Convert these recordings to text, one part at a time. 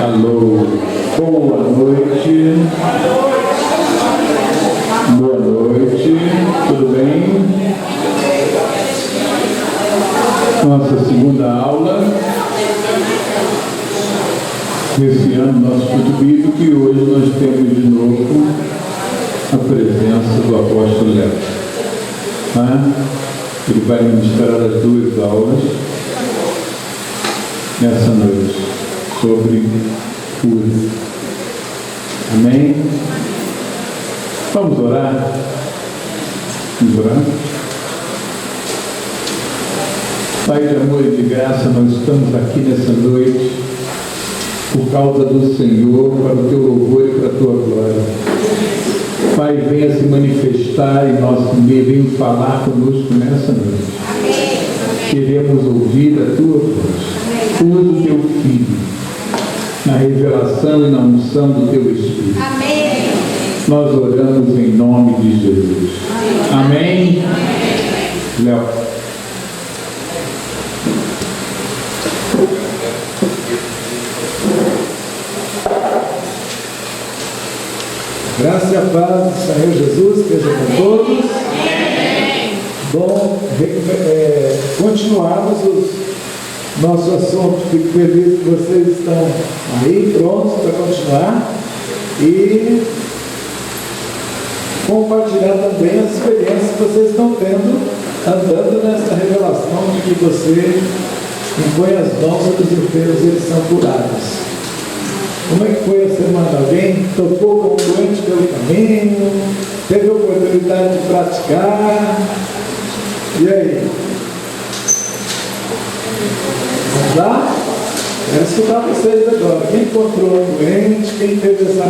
Alô, boa noite. Boa noite, tudo bem? Nossa segunda aula desse ano, nosso estudo bíblico, e hoje nós temos de novo a presença do apóstolo Léo. Ele vai ministrar as duas aulas nessa noite sobre cura. Amém? Vamos orar? Vamos orar? Pai de amor e de graça, nós estamos aqui nessa noite por causa do Senhor, para o teu louvor e para a tua glória. Pai, venha se manifestar em nosso meio, venha falar conosco nessa noite. Amém. Queremos ouvir a tua voz, usa o teu Filho, na revelação e na unção do teu Espírito. Amém. Nós oramos em nome de Jesus. Amém. Léo. Graça e a paz do Senhor Jesus esteja com todos. Bom, continuarmos o nosso assunto. Fico feliz que vocês estão aí, prontos para continuar e compartilhar também as experiências que vocês estão tendo, andando nessa revelação de que você impõe as mãos sobre os enfermos e eles são curados. Como é que foi a semana? Alguém tocou com o doente pelo caminho? Teve a oportunidade de praticar? E aí? Vamos lá? Quero escutar vocês agora. Quem encontrou um doente? Quem teve essa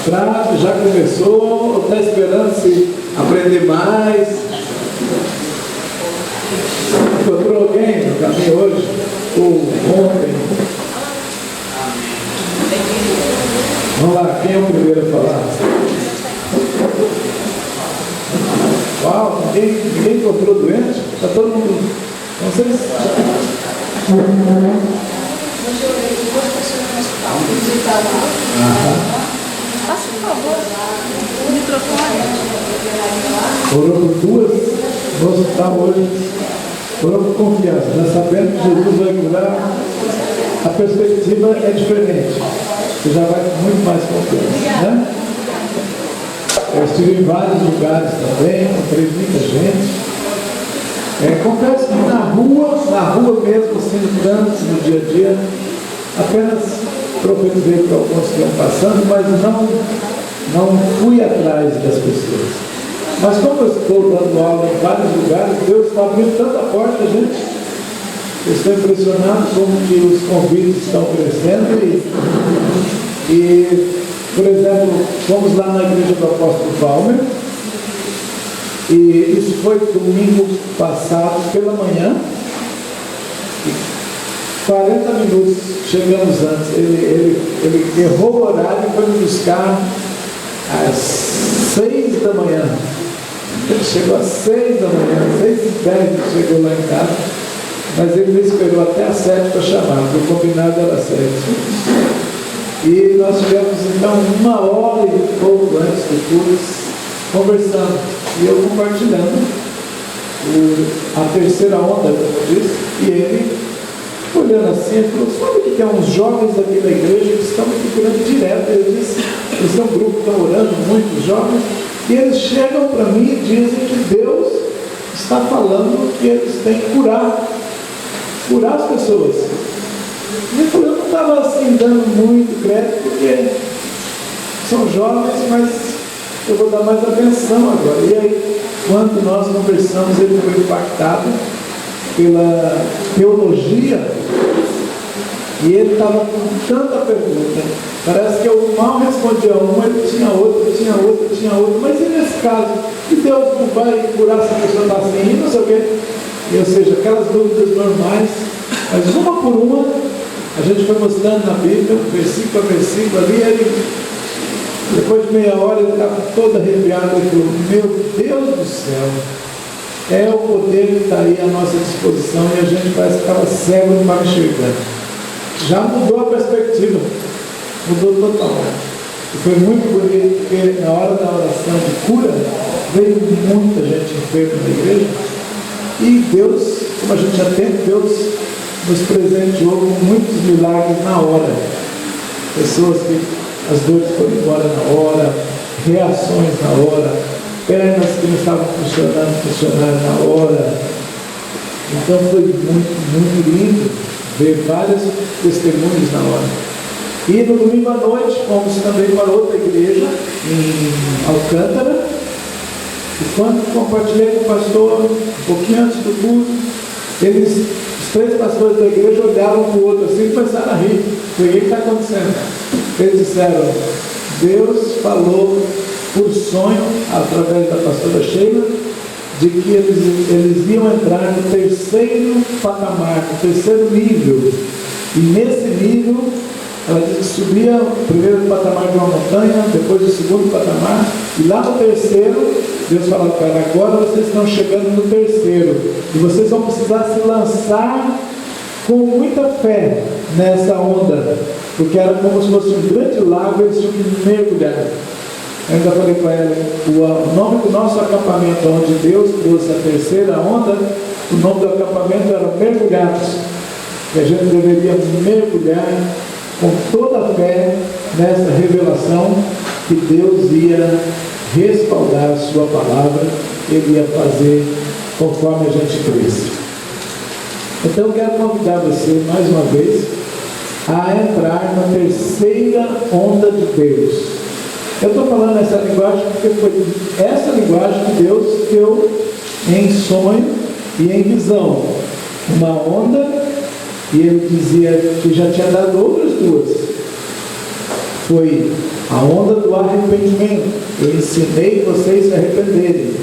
prática? Já começou? Ou está esperando se aprender mais? Encontrou alguém no caminho hoje? Ou ontem? Vamos lá, quem é o primeiro a falar? Uau, ninguém encontrou doente? Está todo mundo. Não sei se. Faça por favor, o microfone. Orou por duas no hospital hoje. Orou por confiança, né? Sabendo que Jesus vai curar, a perspectiva é diferente. Você já vai com muito mais confiança, né? Eu estive em vários lugares também, encontrei muita gente. Confesso que na rua mesmo, assim, no trânsito, no dia a dia, apenas profetizei para alguns que iam passando, mas não fui atrás das pessoas. Mas como eu estou dando aula em vários lugares, Deus está abrindo tanta porta, gente. Eu estou impressionado como que os convites estão crescendo e, por exemplo, fomos lá na igreja do apóstolo Palmer e isso foi domingo passado pela manhã, 40 minutos chegamos antes, ele errou o horário e foi me buscar às 6 da manhã. Ele chegou às 6 da manhã, 6h10 ele chegou lá em casa. Mas ele me esperou até às 7 para chamar, porque o combinado era 7. E nós tivemos então 1h e pouco antes do curso, conversando, e eu compartilhando a terceira onda, como eu disse, e ele, olhando assim, ele falou: sabe que tem uns jovens aqui na igreja que estão me procurando direto? Eu disse: eles são um grupo que estão orando, muitos jovens, e eles chegam para mim e dizem que Deus está falando que eles têm que curar as pessoas. E ele falou: eu não estava assim dando muito crédito, porque são jovens, mas eu vou dar mais atenção agora. E aí, quando nós conversamos, ele foi impactado pela teologia, e ele estava com tanta pergunta. Parece que eu mal respondia uma, ele tinha outra, mas e nesse caso? Que Deus não vai curar se a pessoa está assim, não sei o quê? Ou seja, aquelas dúvidas normais, mas uma por uma, a gente foi mostrando na Bíblia, versículo a versículo ali, ele, depois de meia hora, ele estava todo arrepiado, ele falou: meu Deus do céu, é o poder que está aí à nossa disposição, e a gente parece que estava cego para enxergar. Já mudou a perspectiva. mudou totalmente. E foi muito bonito, porque na hora da oração de cura, veio muita gente enferma na igreja, e Deus, como a gente já tem, Deus nos presenteou com muitos milagres na hora. Pessoas que as dores foram embora na hora, reações na hora, pernas que não estavam funcionando, funcionaram na hora. Então foi muito, muito lindo ver vários testemunhos na hora. E no domingo à noite fomos também para outra igreja, em Alcântara, e quando compartilhei com o pastor, um pouquinho antes do culto, os 3 pastores da igreja olharam um para o outro assim e começaram a rir. O que está acontecendo? Eles disseram, Deus falou por sonho, através da pastora Sheila, de que eles iam entrar no 3º patamar, no 3º nível. E nesse nível, ela disse que subia o primeiro patamar de uma montanha, depois o 2º patamar, e lá no 3º, Deus falou para ela, agora vocês estão chegando no 3º, e vocês vão precisar se lançar com muita fé nessa onda, porque era como se fosse um grande lago, eles tinham que mergulhar. Eu ainda falei para ela, o nome do nosso acampamento, onde Deus trouxe a 3ª onda, o nome do acampamento era Mergulhados, e a gente deveria mergulhar com toda a fé nessa revelação que Deus ia respaldar a sua palavra, Ele ia fazer conforme a gente cresce. Então eu quero convidar você mais uma vez a entrar na 3ª onda de Deus. Eu estou falando essa linguagem porque foi essa linguagem que Deus deu em sonho e em visão. Uma onda, e Ele dizia que já tinha dado outras 2. Foi a onda do arrependimento. Eu ensinei vocês a se arrependerem.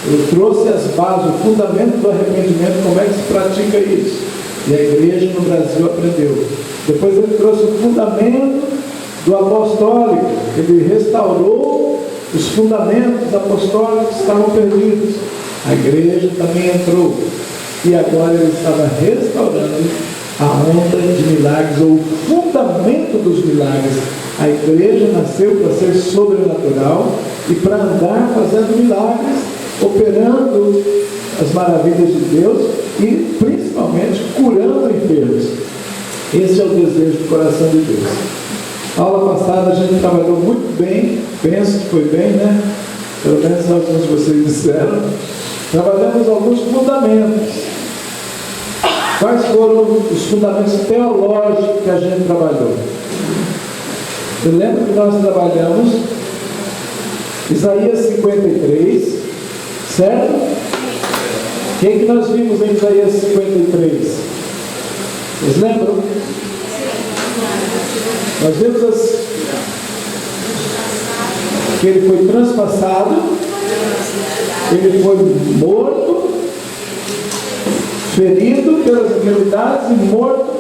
Eu trouxe as bases, o fundamento do arrependimento, como é que se pratica isso. E a igreja no Brasil aprendeu. Depois Ele trouxe o fundamento do apostólico. Ele restaurou os fundamentos apostólicos que estavam perdidos. A igreja também entrou. E agora Ele estava restaurando a onda de milagres, ou o fundamento dos milagres. A igreja nasceu para ser sobrenatural e para andar fazendo milagres, operando as maravilhas de Deus e principalmente curando enfermos. Esse é o desejo do coração de Deus. A aula passada a gente trabalhou muito bem, penso que foi bem, né? Pelo menos alguns de vocês disseram. Trabalhamos alguns fundamentos. Quais foram os fundamentos teológicos que a gente trabalhou? Eu lembro que nós trabalhamos Isaías 53, certo? O que nós vimos em Isaías 53? Vocês lembram? Nós vimos que ele foi transpassado, ele foi morto, ferido pelas enfermidades e morto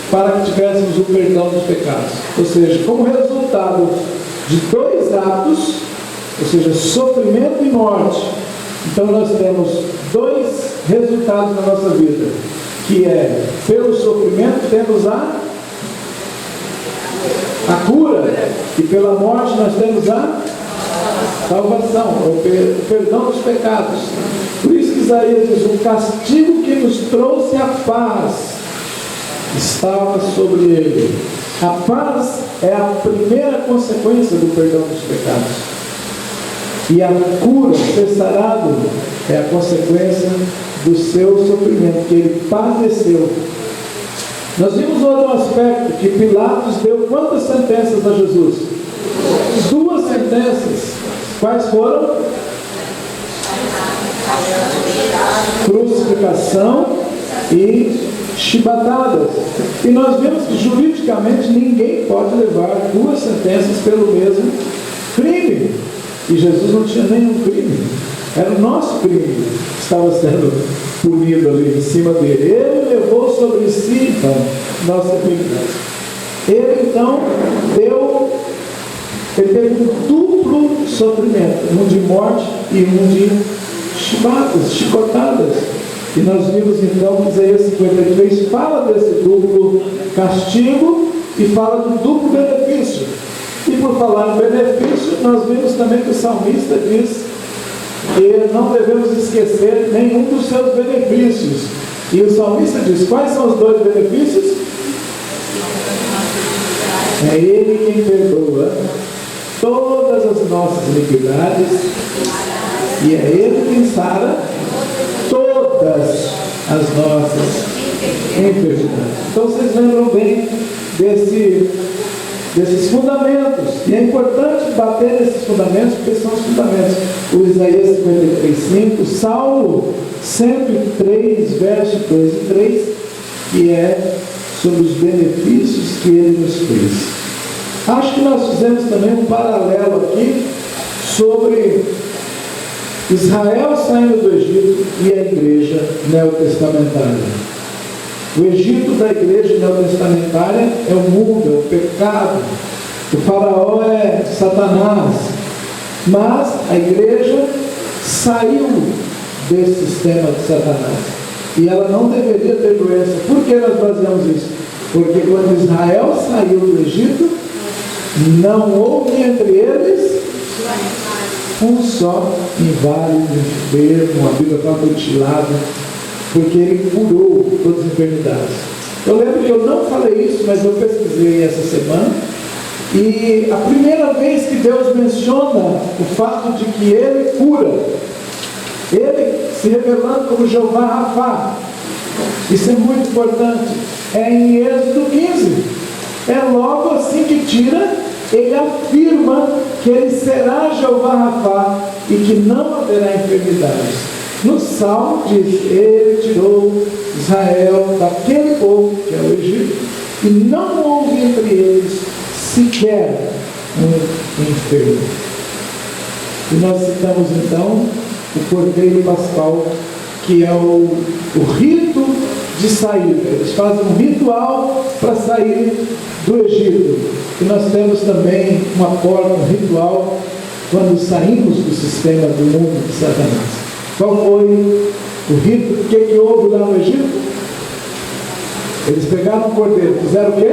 para que tivéssemos o perdão dos pecados. Ou seja, como resultado de 2 atos, ou seja, sofrimento e morte, então nós temos 2 resultados na nossa vida, que é, pelo sofrimento temos a cura, e pela morte nós temos a salvação, o perdão dos pecados. Por isso que Isaías diz, o castigo que nos trouxe a paz estava sobre ele. A paz é a primeira consequência do perdão dos pecados. E a cura, ser sarado, é a consequência do seu sofrimento, que ele padeceu. Nós vimos outro aspecto, que Pilatos deu quantas sentenças a Jesus? 2 sentenças. Quais foram? Crucificação e chibatadas. E nós vemos que juridicamente ninguém pode levar 2 sentenças pelo mesmo crime. E Jesus não tinha nenhum crime. Era o nosso crime que estava sendo punido ali em cima dele. Ele levou sobre si, então, nossa enfermidade. Ele então ele teve um duplo sofrimento, um de morte e um de chicotadas. E nós vimos então que Isaías 53 fala desse duplo castigo e fala do duplo benefício. E por falar em benefício, nós vimos também que o salmista diz que não devemos esquecer nenhum dos seus benefícios. E o salmista diz: quais são os dois benefícios? É Ele quem perdoa todas as nossas iniquidades, e é Ele quem sara todas as nossas enfermidades. Então vocês lembram bem desses fundamentos, e é importante bater nesses fundamentos, porque são os fundamentos. O Isaías 53:5, Salmo 103, verso 2 e 3, que é sobre os benefícios que Ele nos fez. Acho que nós fizemos também um paralelo aqui sobre Israel saindo do Egito e a igreja neotestamentária. O Egito da igreja neotestamentária é o mundo, é o pecado. O faraó é Satanás. Mas a igreja saiu desse sistema de Satanás. E ela não deveria ter doença. Por que nós fazemos isso? Porque quando Israel saiu do Egito, não houve entre eles um só inválido, enfermo, a Bíblia fala mutilado, porque Ele curou todas as enfermidades. Eu lembro que eu não falei isso, mas eu pesquisei essa semana, e a primeira vez que Deus menciona o fato de que Ele cura, Ele se revelando como Jeová Rafá, isso é muito importante, é em Êxodo 15. É logo assim que tira, Ele afirma que Ele será Jeová Rafá e que não haverá enfermidades. No Salmo diz: Ele tirou Israel daquele povo, que é o Egito, e não houve entre eles sequer um enfermo. E nós citamos então o Cordeiro Pascal, que é o rito de saída. Eles fazem um ritual para sair do Egito. E nós temos também uma porta, um ritual, quando saímos do sistema do mundo de Satanás. Qual foi o rito? O que houve lá no Egito? Eles pegaram o cordeiro, fizeram o quê?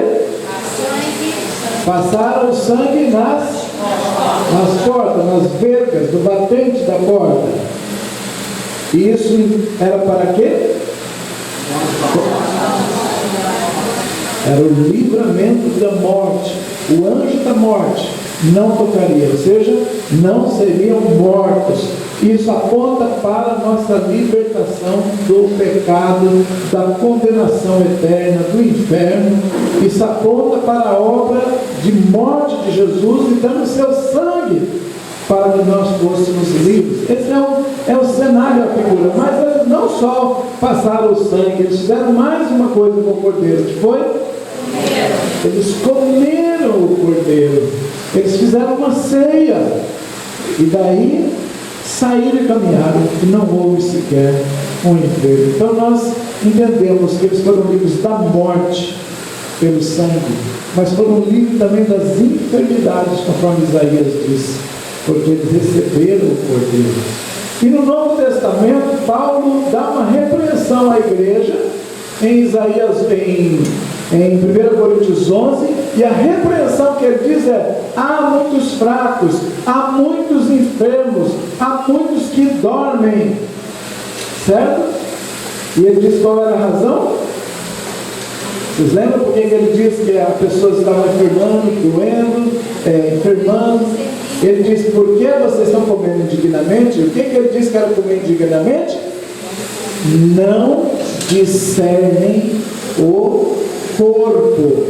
Passaram o sangue nas portas, nas vergas, do batente da porta. E isso era para quê? Era o livramento da morte. O anjo da morte não tocaria, ou seja, não seriam mortos. Isso aponta para a nossa libertação do pecado, da condenação eterna, do inferno. Isso aponta para a obra de morte de Jesus e dando seu sangue para que nós fôssemos livres. Esse é o cenário, a figura. Mas eles não só passaram o sangue, eles fizeram mais uma coisa com o cordeiro, que foi? Eles comeram o cordeiro. Eles fizeram uma ceia. E daí saíram e caminharam, e não houve sequer um enfermo. Então nós entendemos que eles foram livres da morte pelo sangue, mas foram livres também das enfermidades, conforme Isaías diz, porque eles receberam o cordeiro. E no Novo Testamento, Paulo dá uma repreensão à igreja em Isaías, em 1 Coríntios 11, e a repreensão que ele diz é: há muitos fracos, há muitos enfermos, há muitos que dormem, certo? E ele diz qual era a razão? Vocês lembram por que ele disse que as pessoas estavam enfermando, doendo, enfermando? Ele diz: por que vocês estão comendo indignamente? O que ele disse que era comer indignamente? Não discernem o corpo.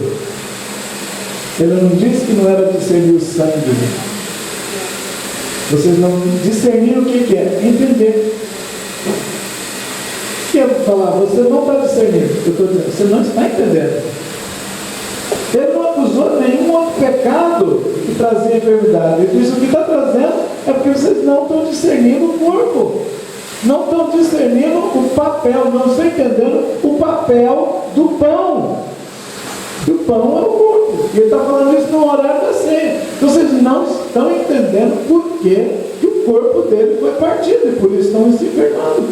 Ele não disse que não era discernir o sangue. Vocês não discerniram o que é? Entender. O que eu vou falar? Você não está discernindo. Eu estou dizendo, você não está entendendo. Ele não acusou nenhum outro pecado que trazia enfermidade. Ele disse: o que está trazendo é porque vocês não estão discernindo o corpo. Não estão discernindo o papel, não estão entendendo o papel do pão. O pão é o corpo. E ele está falando isso no horário da ceia. Então vocês não estão entendendo por que o corpo dele foi partido, e por isso estão se enfermando.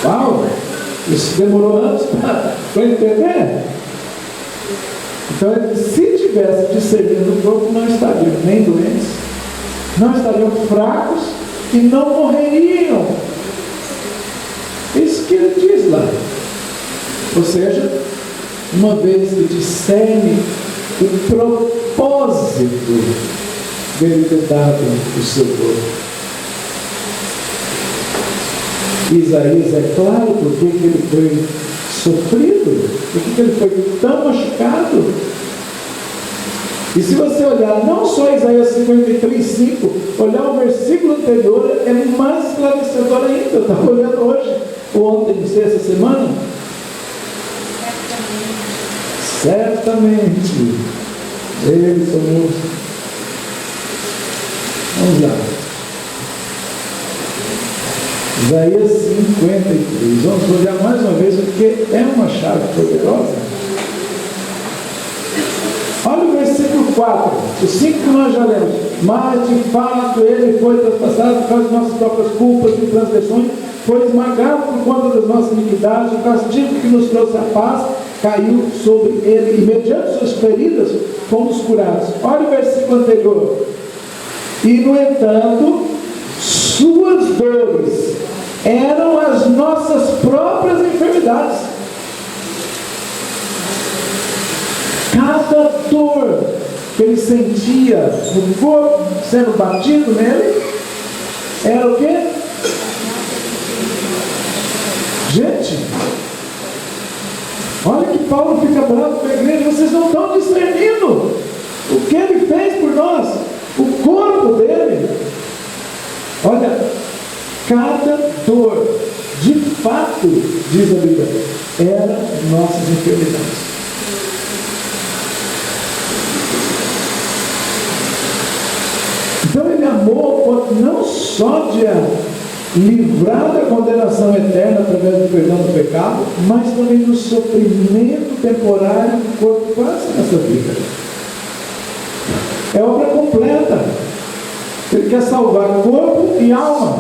Uau! Isso demorou anos para entender. Então, se tivesse discernido o corpo, não estariam nem doentes, não estariam fracos e não morreriam. Isso que ele diz lá. Ou seja, uma vez que discerne o propósito dele ter dado o seu corpo. Isaías é claro porque que ele foi sofrido, porque que ele foi tão machucado. E se você olhar não só Isaías 53:5, olhar o versículo anterior é mais esclarecedor ainda. Eu estava olhando hoje, ou ontem, não sei, essa semana. Certamente ele tomou. Vamos lá. Isaías 53. Vamos olhar mais uma vez, porque é uma chave poderosa. Olha o versículo 4. O 5 que nós já lemos. Mas de fato ele foi traspassado por causa de nossas próprias culpas e transgressões, foi esmagado por conta das nossas iniquidades, o castigo que nos trouxe a paz caiu sobre ele, e mediante suas feridas fomos curados. Olha o versículo anterior. E no entanto, suas dores eram as nossas próprias enfermidades. Cada dor que ele sentia no corpo, sendo batido nele, era o quê? Gente, olha que Paulo fica bravo com a igreja. Vocês não estão discernindo o que ele fez por nós, o corpo dele. Olha, cada dor, de fato, diz a Bíblia, era nossas enfermidades. Então ele amou não só de livrar da condenação eterna através do perdão do pecado, mas também do sofrimento temporário que o corpo passa nessa vida. É obra completa. Ele quer salvar corpo e alma.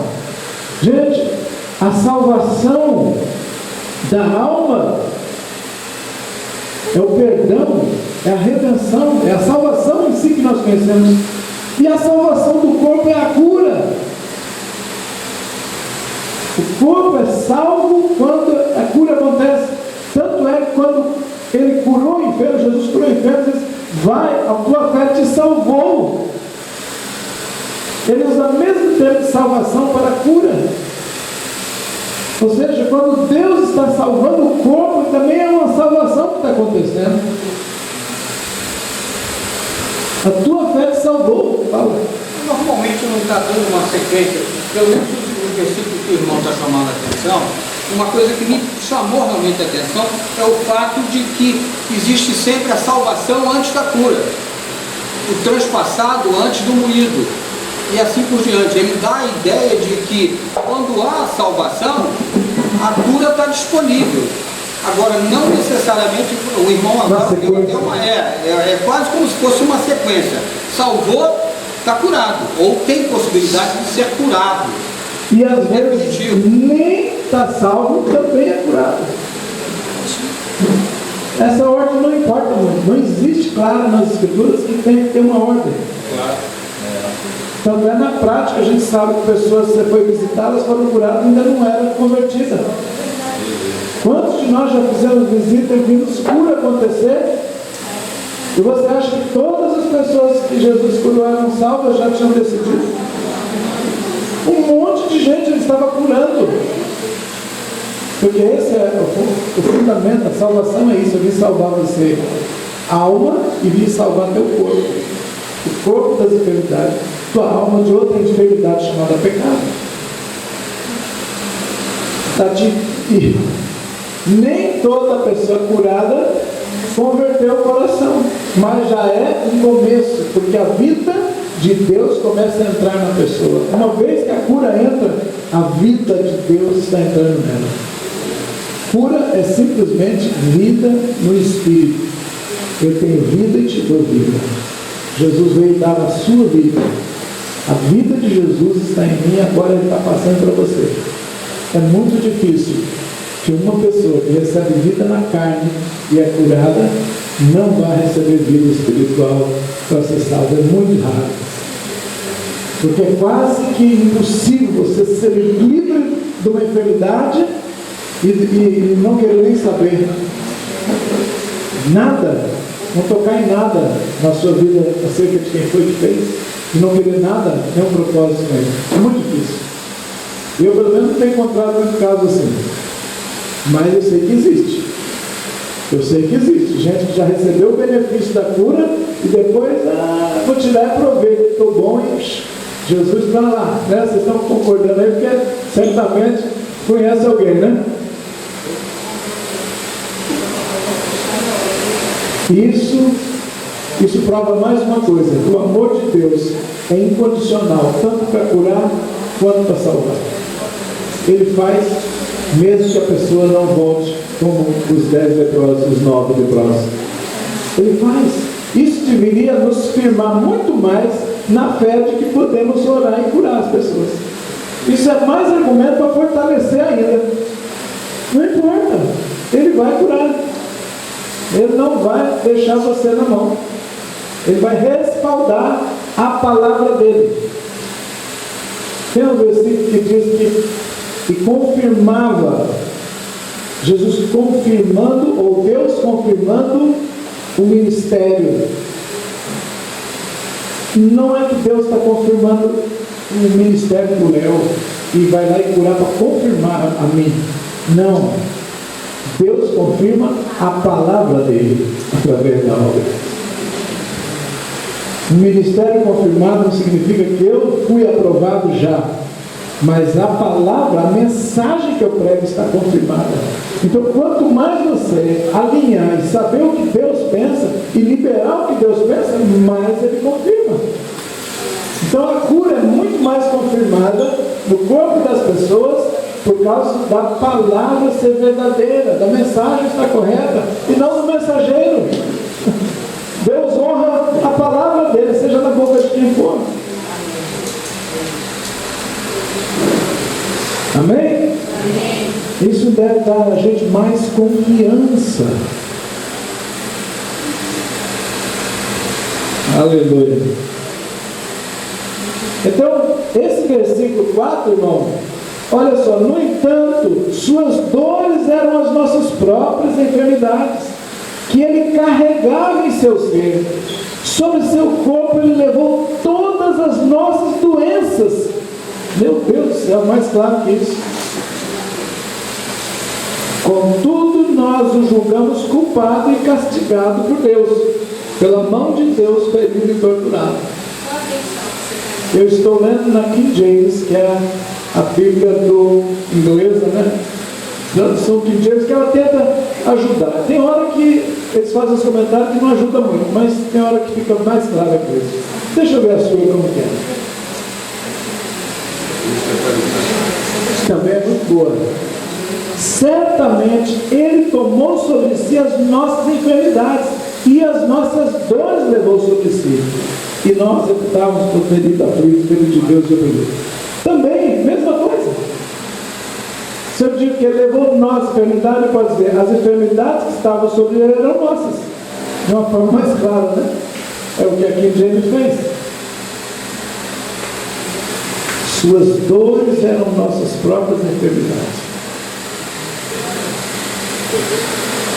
Gente, a salvação da alma é o perdão, é a redenção, é a salvação em si que nós conhecemos. E a salvação do corpo é a cura. O corpo é salvo quando a cura acontece. Tanto é que quando ele curou o enfermo, Jesus curou o enfermo, ele diz: vai, a tua fé te salvou. Ele usa o mesmo termo de salvação para a cura. Ou seja, quando Deus está salvando o corpo, também é uma salvação que está acontecendo. A tua fé te salvou. Fala. Normalmente não está dando uma sequência, pelo menos o versículo que o irmão está chamando a atenção. Uma coisa que me chamou realmente a atenção é o fato de que existe sempre a salvação antes da cura, o transpassado antes do moído, e assim por diante. Ele dá a ideia de que quando há salvação, a cura está disponível. Agora, não necessariamente, o irmão agora deu é quase como se fosse uma sequência. Salvou, está curado, ou tem possibilidade de ser curado. E às vezes nem está salvo, também é curado. Essa ordem não importa muito. Não existe, claro, nas escrituras que tem que ter uma ordem. Claro. Tanto é na prática, a gente sabe que pessoas que você foi visitar, elas foram curadas e ainda não eram convertidas. Quantos de nós já fizemos visita e vimos cura acontecer? E você acha que todas as pessoas que Jesus curou eram salvas, já tinham decidido? Um monte de gente ele estava curando. Porque esse é o fundamento, a salvação é isso. Eu vim salvar você, alma, e vim salvar teu corpo. O corpo das enfermidades, tua alma de outra enfermidade chamada pecado. E nem toda pessoa curada converteu o coração, mas já é um começo, porque a vida de Deus começa a entrar na pessoa. Uma vez que a cura entra, a vida de Deus está entrando nela. Cura é simplesmente vida no Espírito. Eu tenho vida e te dou vida. Jesus veio dar a sua vida. A vida de Jesus está em mim, agora ele está passando para você. É muito difícil que uma pessoa que recebe vida na carne e é curada, não vai receber vida espiritual para ser salvo. É muito raro. Porque é quase que impossível você ser livre de uma enfermidade e não querer nem saber nada, não tocar em nada na sua vida acerca de quem foi que fez, e não querer nada, nenhum propósito com ele. É muito difícil. Eu, pelo menos, não tenho encontrado muito caso assim. Mas eu sei que existe. Eu sei que existe. Gente que já recebeu o benefício da cura e depois, vou tirar e prover, estou bom e Jesus está lá. Né? Vocês estão concordando aí, porque certamente conhece alguém, né? Isso prova mais uma coisa, que o amor de Deus é incondicional, tanto para curar quanto para salvar. Ele faz, mesmo que a pessoa não volte como os 10 leprosos, os 9 leprosos. Ele faz. Isso deveria nos firmar muito mais na fé de que podemos orar e curar as pessoas. Isso é mais argumento para fortalecer ainda. Não importa, ele vai curar. Ele não vai deixar você na mão. Ele vai respaldar a palavra dele. Tem um versículo que diz que confirmava, Jesus confirmando, ou Deus confirmando o ministério. Não é que Deus está confirmando o ministério do Léo e vai lá e curar para confirmar a mim. Não. Deus confirma a palavra dele através da obra. O ministério confirmado não significa que eu fui aprovado já, mas a palavra, a mensagem que eu prego está confirmada. Então, quanto mais você alinhar e saber o que Deus pensa e liberar o que Deus pensa, mais ele confirma. Então, a cura é muito mais confirmada no corpo das pessoas por causa da palavra ser verdadeira, da mensagem estar correta e não do mensageiro. Deus honra a palavra dele, seja na boca de quem for. Amém? Isso deve dar a gente mais confiança. Aleluia. Então, esse versículo 4, irmão, olha só, no entanto, suas dores eram as nossas próprias enfermidades, que ele carregava em seu ser. Sobre seu corpo ele levou todas as nossas doenças. Meu Deus do céu, mais claro que isso. Contudo, nós o julgamos culpado e castigado por Deus, pela mão de Deus ferido e torturado. Eu estou lendo na King James, que é a Bíblia do inglesa, né? Tradução King James, que ela tenta ajudar. Tem hora que eles fazem os comentários que não ajuda muito, mas tem hora que fica mais clara a coisa. Deixa eu ver a sua como que é. Também é muito boa. Certamente ele tomou sobre si as nossas enfermidades e as nossas dores levou sobre si. E nós reputávamos por ferido, aflito, filho de Deus e oprimido. Também, mesma coisa. Se eu digo que ele levou nossa enfermidade, eu posso dizer, as enfermidades que estavam sobre ele eram nossas. De uma forma mais clara, né? É o que aqui James fez. Suas dores eram nossas próprias enfermidades.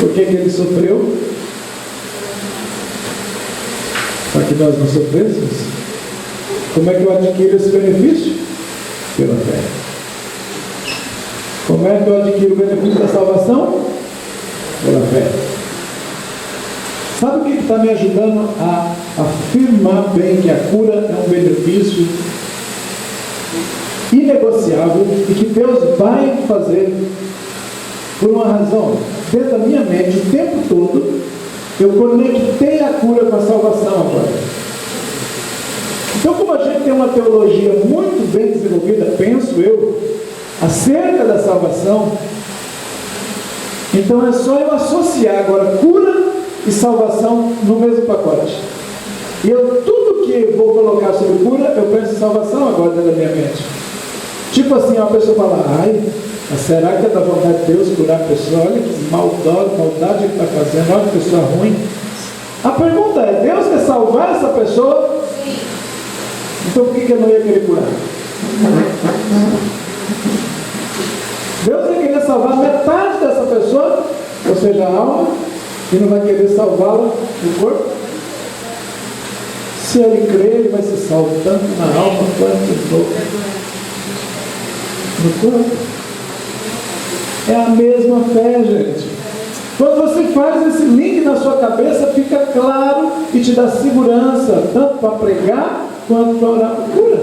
Por que ele sofreu? Para que nós não sofrêssemos. Como é que eu adquiro esse benefício? Pela fé. Como é que eu adquiro o benefício da salvação? Pela fé. Sabe o que está me ajudando a afirmar bem que a cura é um benefício inegociável e que Deus vai fazer por uma razão? Dentro da minha mente, o tempo todo, eu conectei a cura com a salvação agora. Então, como a gente tem uma teologia muito bem desenvolvida, penso eu, acerca da salvação, então é só eu associar agora cura e salvação no mesmo pacote. E eu, tudo que vou colocar sobre cura, eu penso em salvação agora dentro da minha mente. Tipo assim, uma pessoa fala, ai, mas será que é da vontade de Deus curar a pessoa? Olha que maldade que ele está fazendo, olha que pessoa ruim. A pergunta é, Deus quer salvar essa pessoa? Sim. Então por que ele não ia querer curar? Deus ia querer salvar metade dessa pessoa, ou seja, a alma, e não vai querer salvá-la no corpo? Se ele crer, ele vai ser salvo tanto na alma quanto no corpo. É a mesma fé, gente. Quando você faz esse link na sua cabeça, fica claro e te dá segurança, tanto para pregar quanto para orar por cura.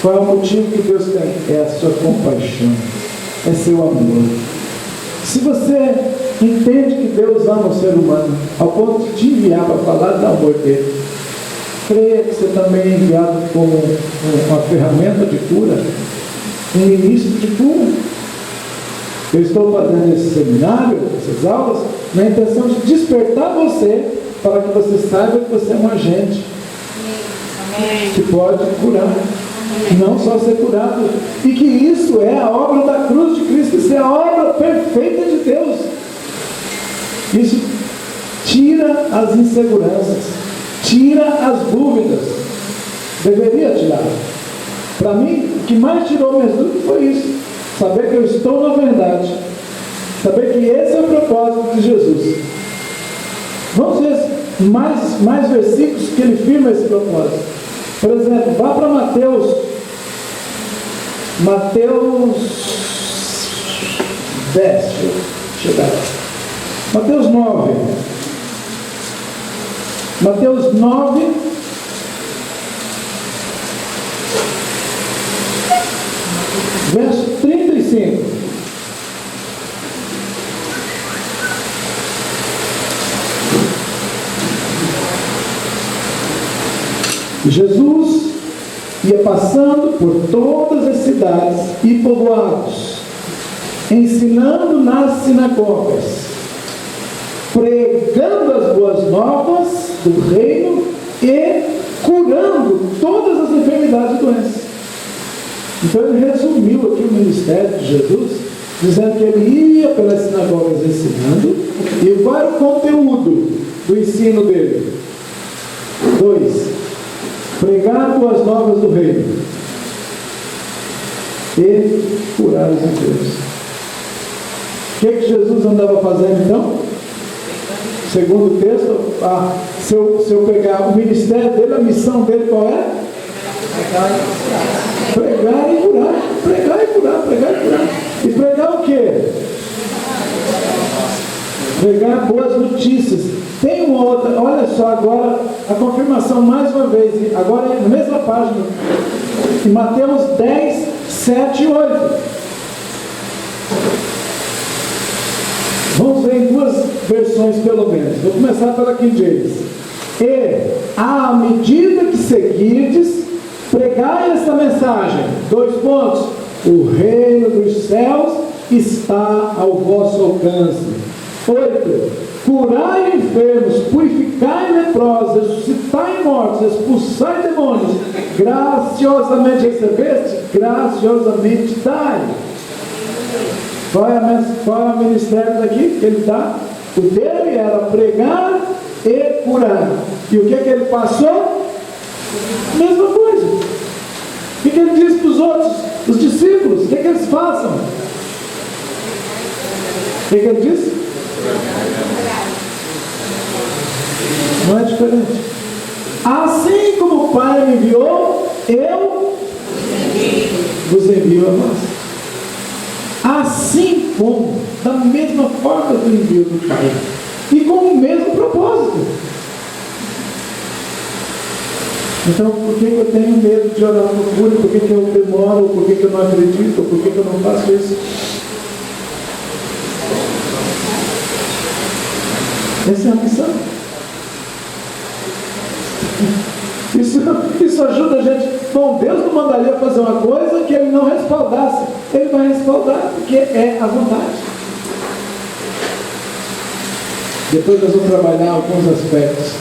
Qual é o motivo que Deus tem? É a sua compaixão, é seu amor. Se você entende que Deus ama o ser humano, ao ponto de te enviar para falar do amor dele, creia que você também é enviado como uma ferramenta de cura, um ministro de cura. Eu estou fazendo esse seminário, essas aulas, na intenção de despertar você para que você saiba que você é um agente que pode curar, não só ser curado, e que isso é a obra da cruz de Cristo, isso é a obra perfeita de Deus. Isso tira as inseguranças, tira as dúvidas. Deveria tirar. Para mim, o que mais tirou minhas dúvidas foi isso. Saber que eu estou na verdade. Saber que esse é o propósito de Jesus. Vamos ver mais versículos que ele firma esse propósito. Por exemplo, vá para Mateus 10. Deixa eu chegar. Mateus 9. Mateus 9. Verso 35. Jesus ia passando por todas as cidades e povoados, ensinando nas sinagogas, pregando as boas novas do reino e curando todas as enfermidades e doenças. Então ele resumiu aqui o ministério de Jesus, dizendo que ele ia pelas sinagogas ensinando, e qual era o conteúdo do ensino dele? 2. Pregar boas novas do reino e curar os enfermos. O que Jesus andava fazendo então? Segundo o texto, se eu pegar o ministério dele, a missão dele qual é? Pregar e curar, pregar e curar, pregar e curar. E pregar o quê? Pregar boas notícias. Tem uma outra, olha só agora, a confirmação mais uma vez, agora na mesma página, em Mateus 10, 7 e 8. Vamos ver em duas versões pelo menos. Vou começar pela King James. E, à medida que seguirdes, pregai essa mensagem. 2 pontos. O reino dos céus está ao vosso alcance. 8. Curai enfermos, purificai leprosos, ressuscitai mortos, expulsai demônios. Graciosamente recebeste, graciosamente dai. Qual é o ministério daqui que ele dá? O dele era pregar e curar. E o que ele passou? Mesma coisa. O que ele diz para os outros, os discípulos? O que eles façam? O que ele diz? Não é diferente. Assim como o Pai me enviou, eu vos envio a vós. Assim como, da mesma forma do envio do Pai, e com o mesmo propósito. Então, por que eu tenho medo de orar por cura? Por que eu demoro? Por que eu não acredito? Por que eu não faço isso? Essa é a missão. Isso ajuda a gente. Bom, Deus não mandaria fazer uma coisa que ele não respaldasse. Ele vai respaldar porque é a vontade. Depois nós vamos trabalhar alguns aspectos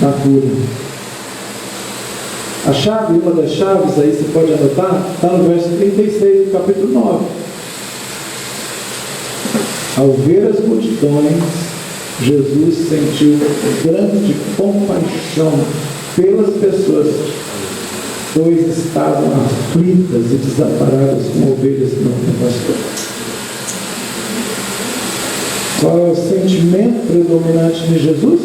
da cura. A chave, uma das chaves aí, você pode anotar, está no verso 36 do capítulo 9. Ao ver as multidões, Jesus sentiu grande compaixão pelas pessoas, pois estavam aflitas e desamparadas como ovelhas que não têm pastor. Qual é o sentimento predominante de Jesus?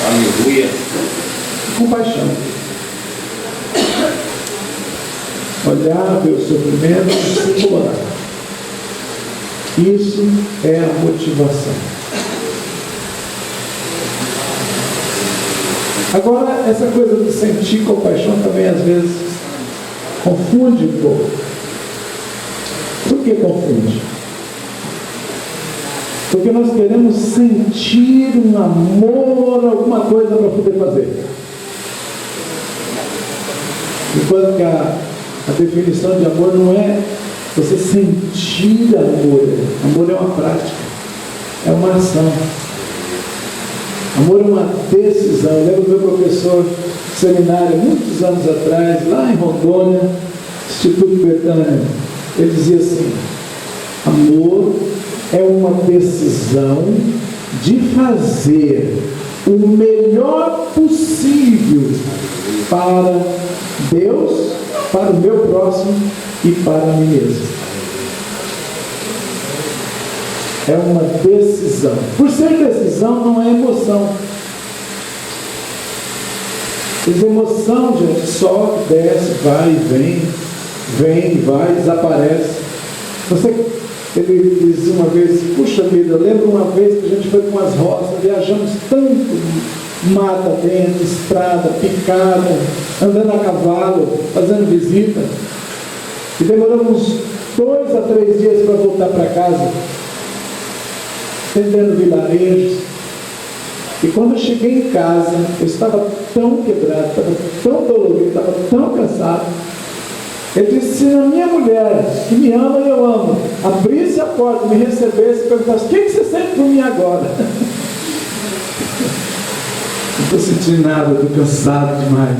Aleluia. Compaixão. Olhar, ver o sofrimento e se implorar. Isso é a motivação. Agora, essa coisa de sentir compaixão também às vezes confunde um pouco. Por que confunde? Porque nós queremos sentir um amor, alguma coisa para poder fazer. Enquanto que a definição de amor não é você sentir amor. Amor é uma prática, é uma ação. Amor é uma decisão. Eu lembro do meu professor de seminário, muitos anos atrás, lá em Rondônia, Instituto Betânia, ele dizia assim: amor é uma decisão de fazer o melhor possível para Deus, para o meu próximo e para mim mesmo. É uma decisão. Por ser decisão, não é emoção. Mas emoção, gente, sobe, desce, vai e vem, vai, desaparece. Ele dizia uma vez: puxa vida, eu lembro uma vez que a gente foi com as roças, viajamos tanto, mata dentro, estrada, picada, andando a cavalo, fazendo visita, e demoramos 2 a 3 dias para voltar para casa, atendendo vilarejos. E quando eu cheguei em casa, eu estava tão quebrado, estava tão dolorido, estava tão cansado. Ele disse: se a minha mulher, que me ama e eu amo, abrisse a porta, me recebesse e perguntasse: o que você sente por mim agora? Não estou sentindo nada, estou cansado demais.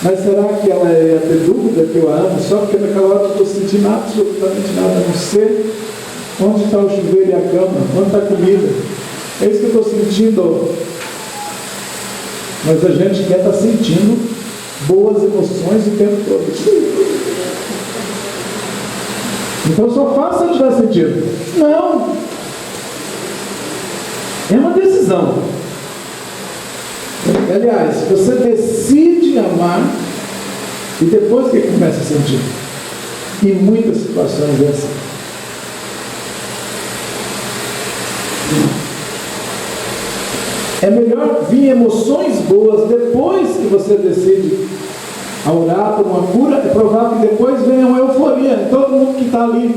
Mas será que ela ia ter dúvida que eu a amo só porque naquela hora eu estou sentindo absolutamente nada, a não ser onde está o chuveiro e a cama, onde está a comida? É isso que eu estou sentindo. Mas a gente quer estar sentindo boas emoções o tempo todo. Então só faça se estiver sentindo. Não. É uma decisão. Aliás, você decide amar e depois que começa a sentir. Em muitas situações é assim. É melhor vir emoções boas depois que você decide a orar por uma cura. É provável que depois venha uma euforia em todo mundo que está ali.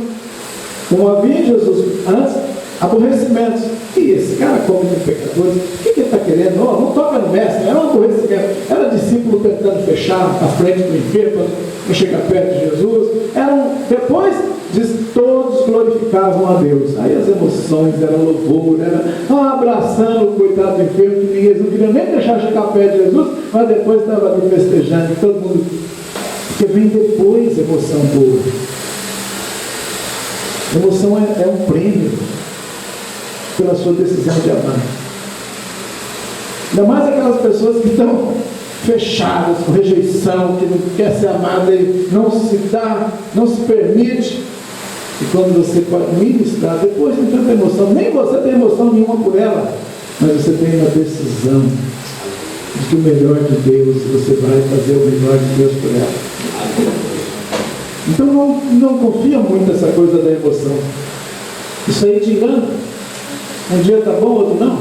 Como havia Jesus antes, aborrecimentos. E esse cara come com pecadores, o que ele está querendo? Não toca no mestre, era um aborrecimento. Era discípulo tentando fechar a frente do enfermo para chegar perto de Jesus. Depois todos glorificavam a Deus. Aí as emoções eram louvor, era abraçando o coitado do enfermo, que ninguém não queria nem deixar chegar perto de Jesus, mas depois estava ali festejando, e todo mundo. Porque vem depois emoção boa. Emoção é um prêmio pela sua decisão de amar. Ainda mais aquelas pessoas que estão fechadas, com rejeição, que não quer ser amada e não se dá, não se permite. E quando você pode ministrar, depois tem tanta emoção, nem você tem emoção nenhuma por ela, mas você tem uma decisão de que o melhor de Deus, você vai fazer o melhor de Deus por ela. Então não confia muito nessa coisa da emoção. Isso aí te engana. Um dia está bom, outro não.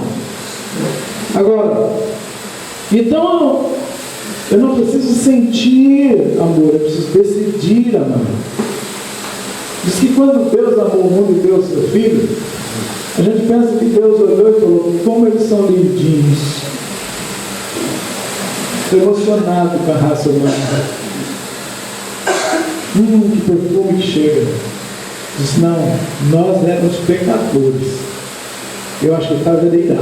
Agora, então eu não preciso sentir amor, eu preciso decidir amar. Diz que quando Deus amou o mundo e deu o seu Filho, a gente pensa que Deus olhou e falou: como eles são lindinhos. Estou emocionado com a raça humana. Que perfume que chega. Diz: não, nós éramos pecadores. Eu acho que estava irado,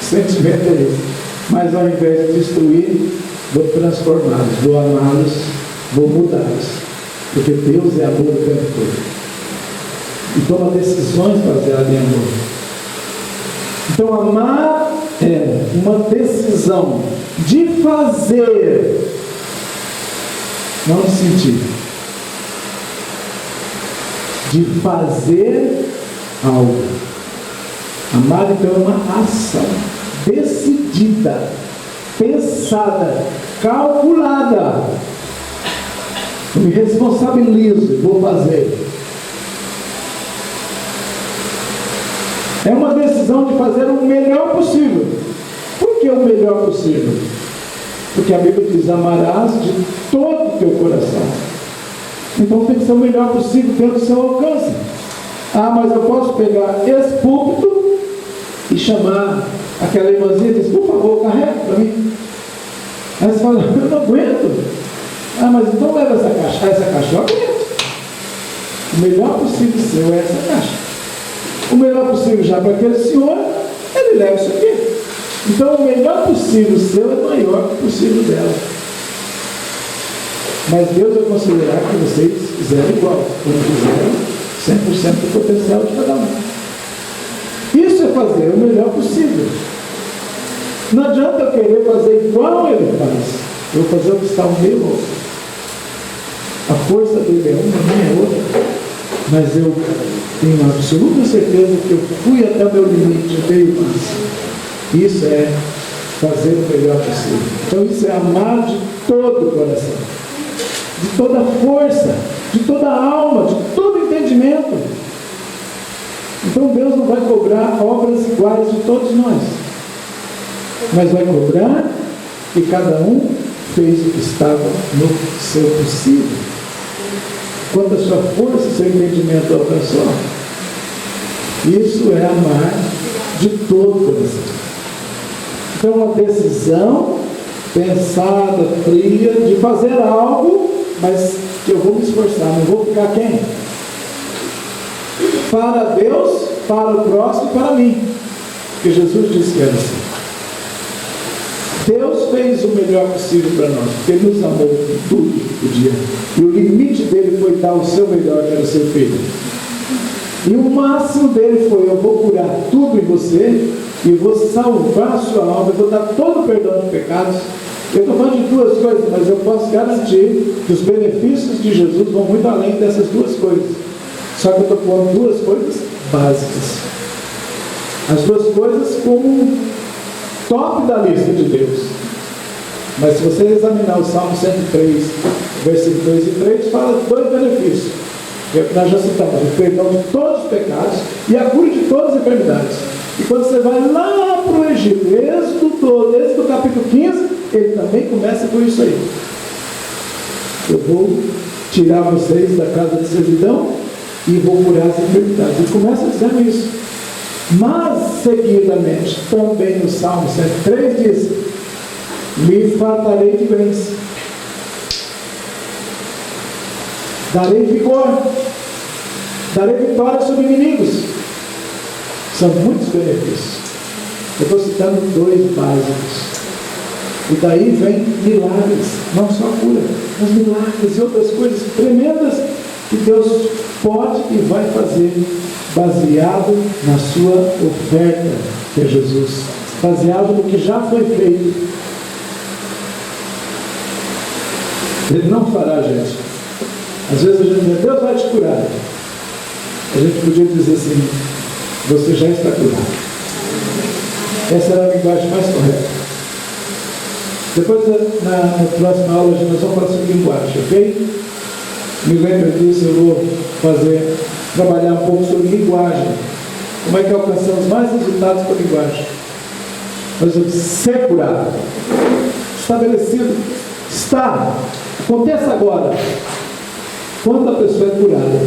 o sentimento é esse. Mas ao invés de destruir, vou transformá-los, vou amá-los, vou mudá-los. Porque Deus é amor o tempo todo. E toma decisões baseadas em amor. Então, amar é uma decisão de fazer, não de sentir. De fazer algo. Amar, então, é uma ação decidida, pensada, calculada. Eu me responsabilizo e vou fazer. É uma decisão de fazer o melhor possível. Por que o melhor possível? Porque a Bíblia diz: amarás de todo o teu coração. Então tem que ser o melhor possível dentro do seu alcance. Ah, mas eu posso pegar esse púlpito e chamar aquela irmãzinha e dizer: por favor, carrega para mim. Aí você fala: eu não aguento. Ah, mas então leva essa caixa. Essa caixa eu aguento. O melhor possível seu é essa caixa. O melhor possível já para aquele senhor, ele leva isso aqui. Então o melhor possível seu é maior que o possível dela. Mas Deus vai considerar que vocês fizeram igual, quando fizeram 100% do potencial de cada um. Isso é fazer o melhor possível. Não adianta eu querer fazer igual ele faz. Eu vou fazer o que está ao meu alcance. A força dele é uma, a minha é outra. Mas eu tenho absoluta certeza que eu fui até o meu limite, eu dei o máximo. Isso é fazer o melhor possível. Então isso é amar de todo o coração, de toda a força, de toda a alma, de todo o entendimento. Então Deus não vai cobrar obras iguais de todos nós, mas vai cobrar que cada um fez o que estava no seu possível. Quando a sua força e seu entendimento alcançou, isso é amar de todo o coração. Então, uma decisão pensada, fria, de fazer algo, mas que eu vou me esforçar, não vou ficar quem? Para Deus, para o próximo e para mim. Porque Jesus disse que era assim. Deus fez o melhor possível para nós, porque Ele nos amou tudo o dia. E o limite dele foi dar o seu melhor, que era o seu filho. E o máximo dele foi: eu vou curar tudo em você, e vou salvar a sua alma, eu vou dar todo o perdão de pecados. Eu estou falando de duas coisas, mas eu posso garantir que os benefícios de Jesus vão muito além dessas duas coisas. Só que eu estou falando duas coisas básicas. As duas coisas como top da lista de Deus. Mas se você examinar o Salmo 103, versículos 2 e 3, fala de dois benefícios. Nós já citamos: o perdão de todos os pecados e a cura de todas as enfermidades. E quando você vai lá para o Egito, Êxodo capítulo 15, ele também começa com isso aí: eu vou tirar vocês da casa de servidão e vou curar as enfermidades. Ele começa dizendo isso. Mas, seguidamente, também no Salmo 103 diz: me fartarei de bens, darei vigor, darei vitória sobre inimigos. São muitos benefícios. Eu estou citando dois básicos. E daí vem milagres, não só cura, mas milagres e outras coisas tremendas que Deus pode e vai fazer, baseado na sua oferta, que é Jesus, baseado no que já foi feito. Ele não fará, gente. Às vezes a gente diz: Deus vai te curar. A gente podia dizer assim: você já está curado. Essa era a linguagem mais correta. Depois, na próxima aula, nós vamos falar sobre linguagem, ok? Me lembra disso, eu vou trabalhar um pouco sobre linguagem. Como é que alcançamos mais resultados com a linguagem? Nós vamos ser curado. Estabelecido. Está. Aconteça agora. Quando a pessoa é curada?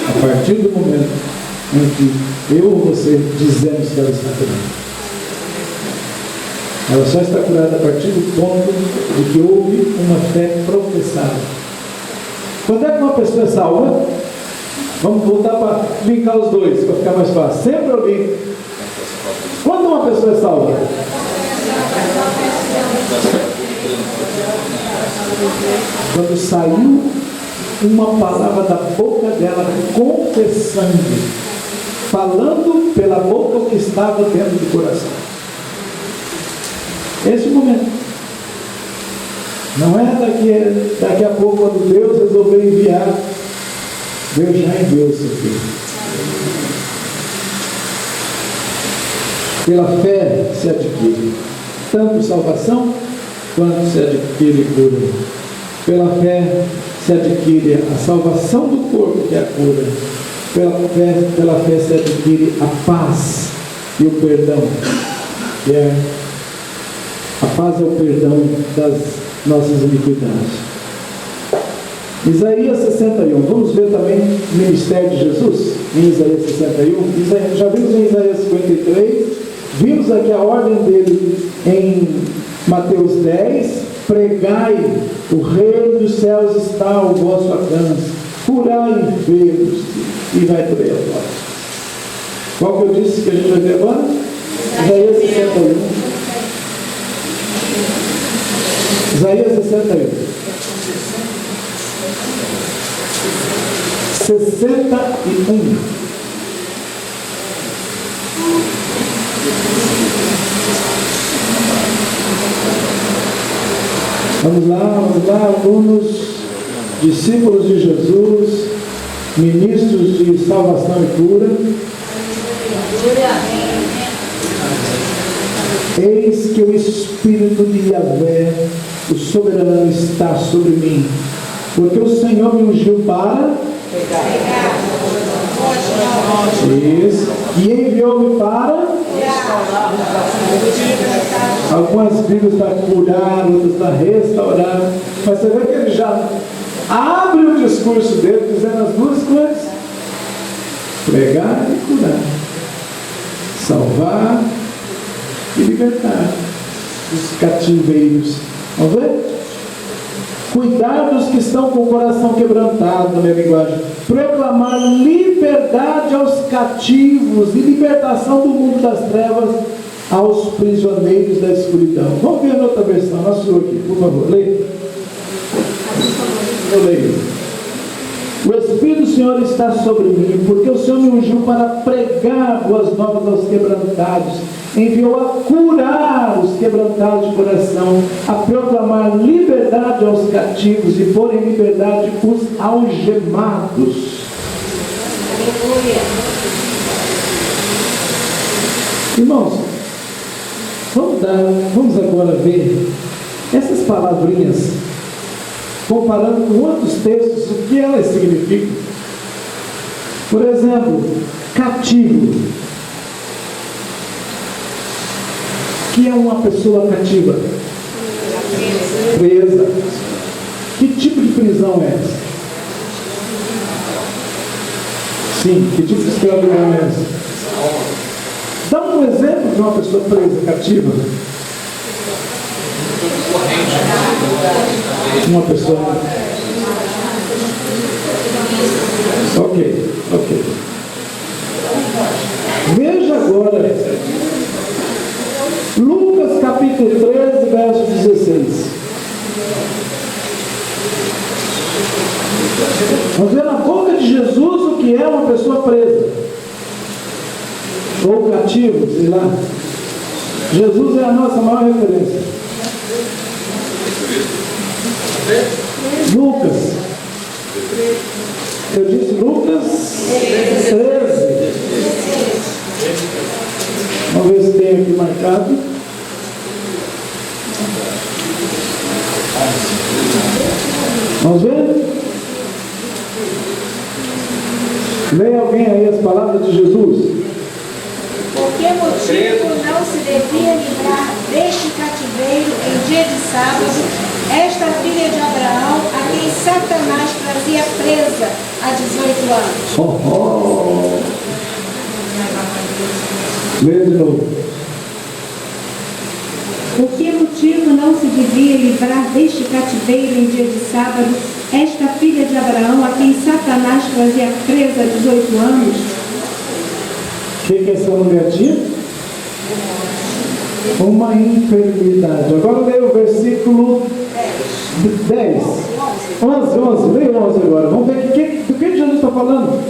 A partir do momento em que eu ou você dizemos que ela está curada. Ela só está curada a partir do ponto de que houve uma fé professada. Quando é que uma pessoa é salva? Vamos voltar para linkar os dois, para ficar mais fácil. Sempre eu ligo. Quando uma pessoa é salva? Quando saiu uma palavra da boca dela, confessando, falando pela boca o que estava dentro do coração. Esse é o momento. Não é daqui a pouco, quando Deus resolver enviar, Deus já enviou o seu filho. Pela fé se adquire tanto salvação, quanto se adquire cura. Pela fé se adquire a salvação do corpo, que é a cura. Pela fé se adquire a paz e o perdão, que é a paz e o perdão das nossas iniquidades. Isaías 61, vamos ver também o ministério de Jesus em Isaías 61. Já vimos em Isaías 53, vimos aqui a ordem dele em Mateus 10, pregai, o reino dos céus está ao vosso alcance, curai enfermos, e vai por aí agora. Qual que eu disse que a gente vai ver agora? Isaías 61. Isaías 61. 61. Vamos lá, alunos, discípulos de Jesus, ministros de salvação e cura. Eis que o Espírito de Yahvé, o soberano, está sobre mim, porque o Senhor me ungiu para isso, e enviou-me para algumas Bíblias para curar, outras para restaurar, mas você vê que ele já abre o discurso dele dizendo as duas coisas: pregar e curar, salvar e libertar os cativeiros. Vamos ver? Cuidar dos que estão com o coração quebrantado, na minha linguagem. Proclamar liberdade aos cativos e libertação do mundo das trevas aos prisioneiros da escuridão. Vamos ver a outra versão, a sua aqui, por favor, leia. Eu leio. O Espírito do Senhor está sobre mim, porque o Senhor me ungiu para pregar boas novas aos quebrantados, enviou a curar os quebrantados de coração, a proclamar liberdade aos cativos e pôr em liberdade os algemados. Irmãos, vamos agora ver essas palavrinhas, comparando com outros textos, o que elas significam. Por exemplo, cativo. O que é uma pessoa cativa? Presa. Que tipo de prisão é essa? Sim, que tipo de escravidão é essa? Dá um exemplo de uma pessoa presa, cativa. Uma pessoa. Ok. Veja agora Lucas capítulo 13, verso 16. Vamos ver na boca de Jesus o que é uma pessoa presa ou cativo, sei lá. Jesus é a nossa maior referência. Lucas. Eu disse Lucas 13. Vamos ver se tem aqui marcado. Vamos ver? Leia alguém aí as palavras de Jesus. Por que motivo não se devia livrar deste cativeiro em dia de sábado esta filha de Abraão, a quem Satanás trazia presa há 18 anos? Leia de novo. Por que motivo não se devia livrar deste cativeiro em dia de sábado esta filha de Abraão, a quem Satanás trazia presa há 18 anos? O que é essa mulher tinha? uma enfermidade. Agora leia o versículo 10. 11, leia 11 agora. Vamos ver do que Jesus está falando.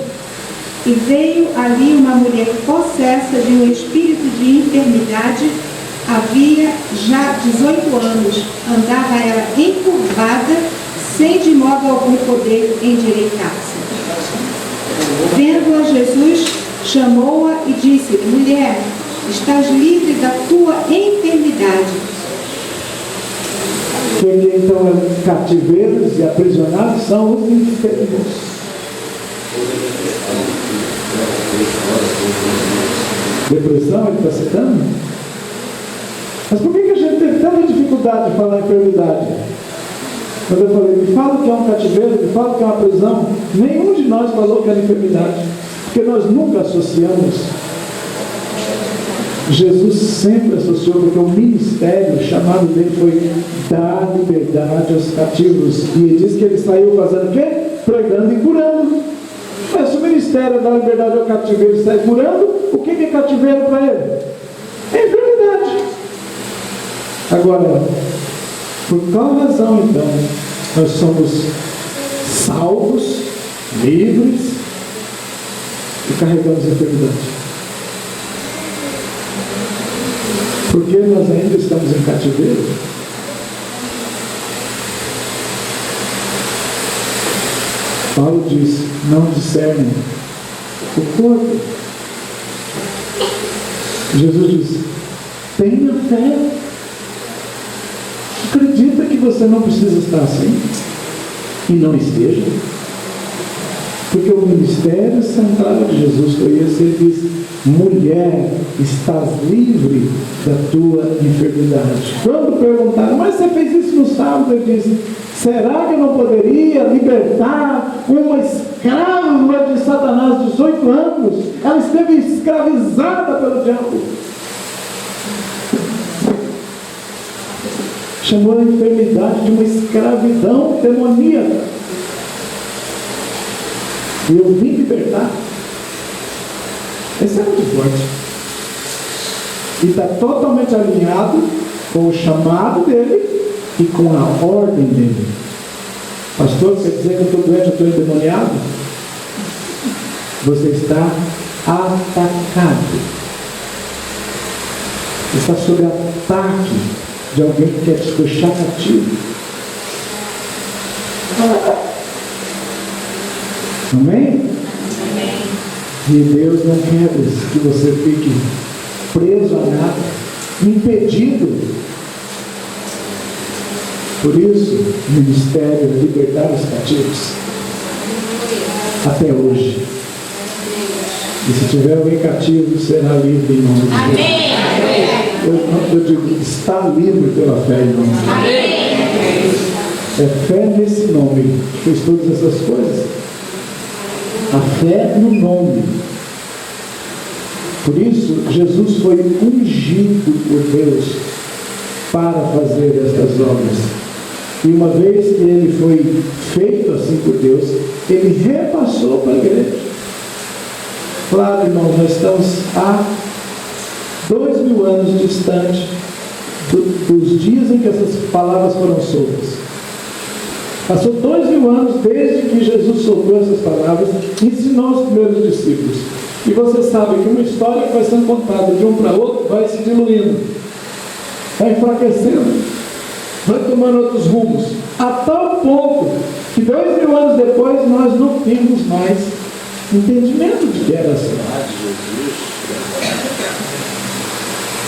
E veio ali uma mulher possessa de um espírito de enfermidade, havia já 18 anos, andava ela encurvada, sem de modo algum poder endireitar-se. Vendo-a Jesus, chamou-a e disse: mulher, estás livre da tua enfermidade. Quem então é cativeiros e aprisionados são os enfermos. Depressão, ele está citando? Mas por que a gente teve tanta dificuldade de falar enfermidade? Quando eu falei, me fala que é um cativeiro, me fala que é uma prisão, nenhum de nós falou que era enfermidade, porque nós nunca associamos. Jesus sempre associou, porque o ministério, o chamado dele foi dar liberdade aos cativos. E ele diz que ele saiu fazendo o quê? Pregando e curando. Mas se o ministério dá liberdade ao cativeiro e sai curando, o que é cativeiro para ele? É enfermidade. Agora, por qual razão então nós somos salvos, livres e carregamos enfermidade? Porque nós ainda estamos em cativeiro? Paulo diz: não discernem o corpo. Jesus diz: tenha fé. Acredita que você não precisa estar assim e não esteja. Porque o ministério central de Jesus foi esse. Ele diz: mulher, estás livre da tua enfermidade. Quando perguntaram: mas você fez isso no sábado? Ele disse: será que eu não poderia libertar uma escrava de Satanás de 18 anos? Ela esteve escravizada pelo diabo. Chamou a enfermidade de uma escravidão demoníaca. E eu vim libertar. Esse é muito forte. E está totalmente alinhado com o chamado dele e com a ordem dele. Pastor, quer dizer que eu estou doente, eu estou endemoniado? Você está atacado. Você está sob ataque de alguém que quer te deixar cativo. Amém? E Deus não quer que você fique preso a nada, impedido. Por isso, o ministério é libertar os cativos. Até hoje. E se tiver alguém cativo, será livre em nome de Deus. Eu digo, está livre pela fé em nome de Deus. É fé nesse nome que fez todas essas coisas. A fé no nome. Por isso, Jesus foi ungido por Deus para fazer estas obras. E uma vez que ele foi feito assim por Deus, ele repassou para a igreja. Claro, irmãos, nós estamos há 2000 anos distante dos dias em que essas palavras foram soltas. Passou 2000 anos desde que Jesus soltou essas palavras e ensinou os primeiros discípulos. E você sabe que uma história que vai sendo contada de um para outro vai se diluindo, vai enfraquecendo, vai tomando outros rumos, a tal ponto que 2000 anos depois nós não temos mais entendimento de que era assim.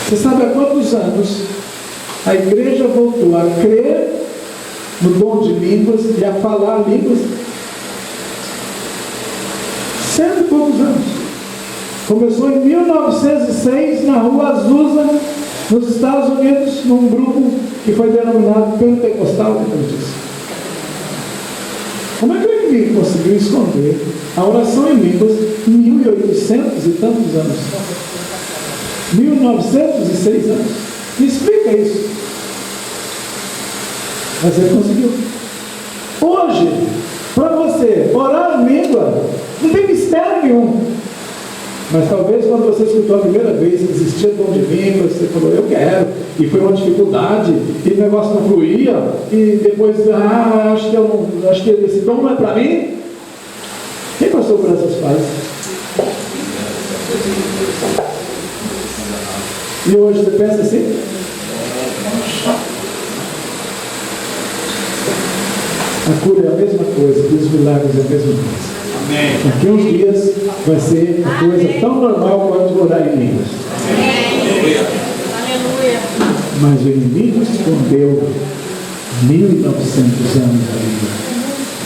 Você sabe há quantos anos a igreja voltou a crer no dom de línguas e a falar línguas? 100 e poucos anos. Começou em 1906 na rua Azusa, nos Estados Unidos, num grupo que foi denominado Pentecostal Metodista. Como é que o inimigo conseguiu esconder a oração em línguas em 1800 e tantos anos? 1906 anos. Me explica isso. Mas ele conseguiu. Hoje, para você orar em língua, não tem mistério nenhum. Mas talvez quando você escutou a primeira vez que existia dom de línguas, você falou, eu quero, e foi uma dificuldade, e o negócio não fluía, e depois, acho que esse dom não é para mim. Quem passou por essas fases? E hoje você pensa assim? A cura é a mesma coisa, e os milagres é a mesma coisa. Amém. Daqui a uns dias vai ser a coisa tão normal quanto orar em línguas. Aleluia. Mas o inimigo escondeu 1900 anos ainda.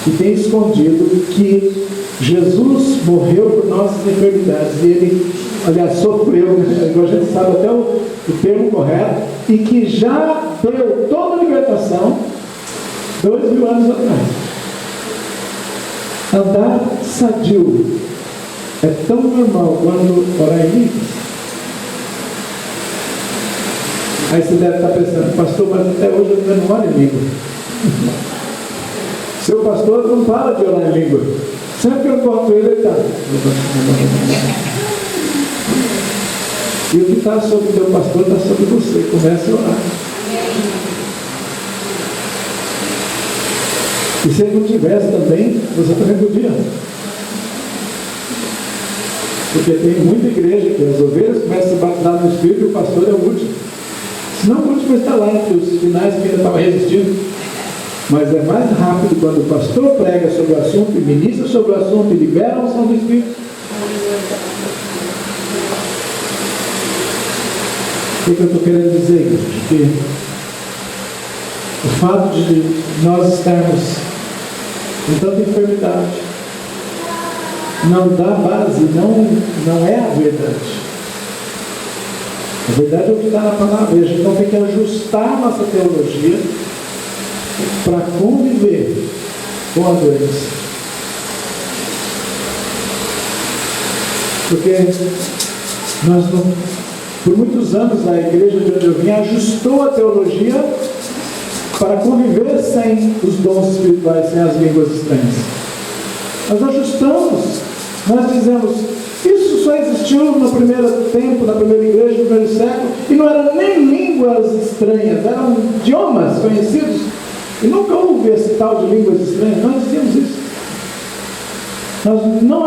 E tem escondido que Jesus morreu por nossas enfermidades. E ele, aliás, sofreu, a gente sabe até o termo correto, e que já deu toda a libertação 2000 anos atrás. Andar sadio é tão normal quando orar em línguas. Aí você deve estar pensando, pastor, mas até hoje eu não oro em língua. Seu pastor não para de orar em língua. Sempre que eu encontro ele, ele está. E o que está sobre o teu pastor está sobre você. Comece a orar. E se ele não tivesse também, você também podia. Porque tem muita igreja que as ovelhas começam a batizar no Espírito e o pastor é o último. Se não, o último está lá entre os finais que ainda estava resistindo. Mas é mais rápido quando o pastor prega sobre o assunto e ministra sobre o assunto e libera a unção do Espírito. O que eu estou querendo dizer, igreja? Que o fato de nós estarmos com tanta enfermidade não dá base, não é a verdade. A verdade é o que está na palavra. A gente não tem que ajustar nossa teologia para conviver com a doença. Porque nós não, por muitos anos a igreja de onde eu vim ajustou a teologia para conviver sem os dons espirituais, sem as línguas estranhas. Nós ajustamos, nós dizemos, isso só existiu no primeiro tempo, na primeira igreja, no primeiro século, e não eram nem línguas estranhas, eram idiomas conhecidos, e nunca houve esse tal de línguas estranhas. Nós dizíamos isso. Nós não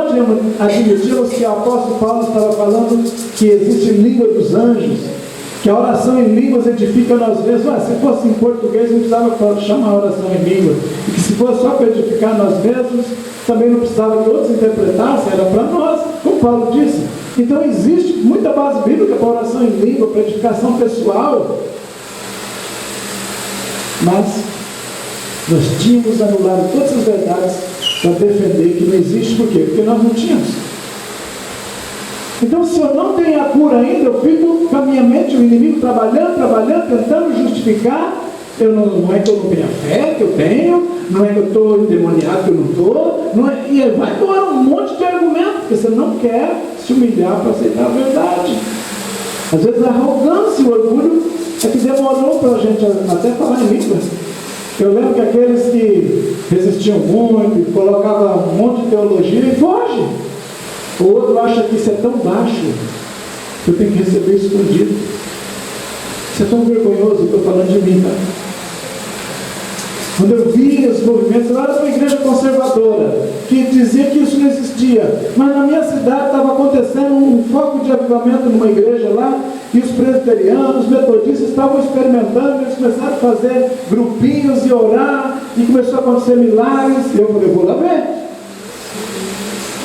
admitimos que o apóstolo Paulo estava falando que existe língua dos anjos, que a oração em línguas edifica nós mesmos. Se fosse em português, não precisava chamar a oração em língua. E que se fosse só para edificar nós mesmos, também não precisava que outros interpretassem, era para nós, como Paulo disse. Então existe muita base bíblica para oração em língua, para edificação pessoal. Mas nós tínhamos anulado todas as verdades para defender que não existe. Por quê? Porque nós não tínhamos. Então, se eu não tenho a cura ainda, eu fico com a minha mente, o inimigo trabalhando, tentando justificar. Não é que eu não tenho a fé que eu tenho, não é que eu estou endemoniado que eu não estou, e ele vai tomar um monte de argumentos, porque você não quer se humilhar para aceitar a verdade. Às vezes a arrogância e o orgulho é que demorou para a gente até falar em língua. Eu lembro que aqueles que resistiam muito, colocavam um monte de teologia e foge. O outro acha que isso é tão baixo que eu tenho que receber escondido. Isso é tão vergonhoso, estou falando de mim, tá? Quando eu vi os movimentos, eu era uma igreja conservadora, que dizia que isso não existia. Mas na minha cidade estava acontecendo um foco de avivamento numa igreja lá, e os presbiterianos, os metodistas estavam experimentando, eles começaram a fazer grupinhos e orar, e começou a acontecer milagres, e eu falei, eu vou lá ver.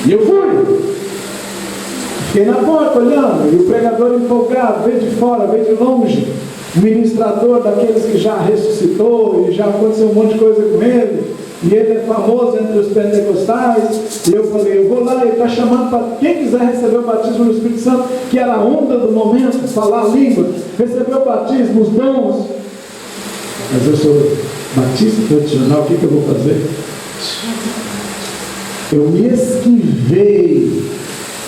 E eu fui. Fiquei na porta olhando, e o pregador empolgado, veio de fora, veio de longe, o ministrador daqueles que já ressuscitou, e já aconteceu um monte de coisa com ele, e ele é famoso entre os pentecostais, e eu falei, eu vou lá, ele está chamando para quem quiser receber o batismo no Espírito Santo, que era a onda do momento, falar a língua, receber o batismo, os dons. Mas eu sou batista tradicional, o que eu vou fazer? Eu me esquivei